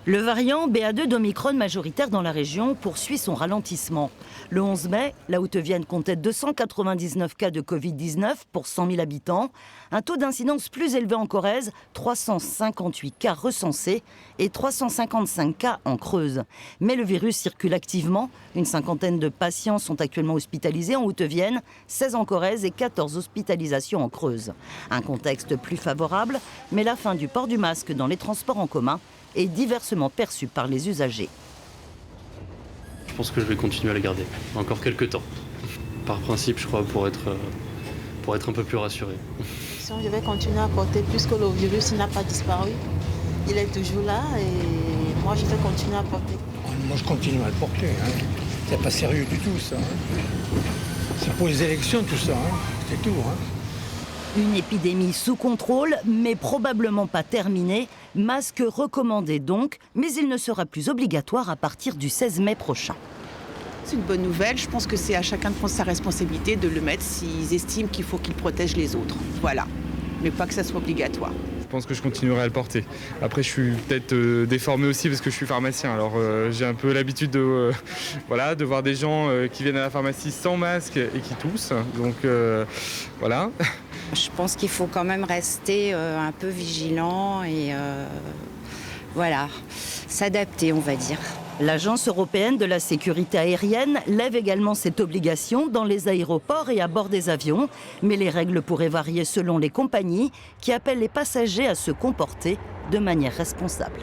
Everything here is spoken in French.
Le variant BA2 d'Omicron majoritaire dans la région poursuit son ralentissement. Le 11 mai, la Haute-Vienne comptait 299 cas de Covid-19 pour 100 000 habitants. Un taux d'incidence plus élevé en Corrèze, 358 cas recensés et 355 cas en Creuse. Mais le virus circule activement. Une cinquantaine de patients sont actuellement hospitalisés en Haute-Vienne, 16 en Corrèze et 14 hospitalisations en Creuse. Un contexte plus favorable, mais la fin du port du masque dans les transports en commun est diversement perçu par les usagers. Je pense que je vais continuer à les garder, encore quelques temps. Par principe, je crois, pour être un peu plus rassuré. Je vais continuer à porter puisque le virus n'a pas disparu. Il est toujours là et moi je vais continuer à porter. Moi je continue à le porter. C'est pas sérieux du tout ça. C'est pour les élections tout ça, c'est tout. Une épidémie sous contrôle, mais probablement pas terminée. Masque recommandé donc, mais il ne sera plus obligatoire à partir du 16 mai prochain. C'est une bonne nouvelle. Je pense que c'est à chacun de prendre sa responsabilité de le mettre s'ils estiment qu'il faut qu'ils protègent les autres. Voilà. Mais pas que ça soit obligatoire. Je pense que je continuerai à le porter. Après, je suis peut-être déformé aussi parce que je suis pharmacien. Alors, j'ai un peu l'habitude de voir des gens qui viennent à la pharmacie sans masque et qui toussent. Donc, voilà. Je pense qu'il faut quand même rester un peu vigilant et s'adapter, on va dire. L'Agence européenne de la sécurité aérienne lève également cette obligation dans les aéroports et à bord des avions. Mais les règles pourraient varier selon les compagnies qui appellent les passagers à se comporter de manière responsable.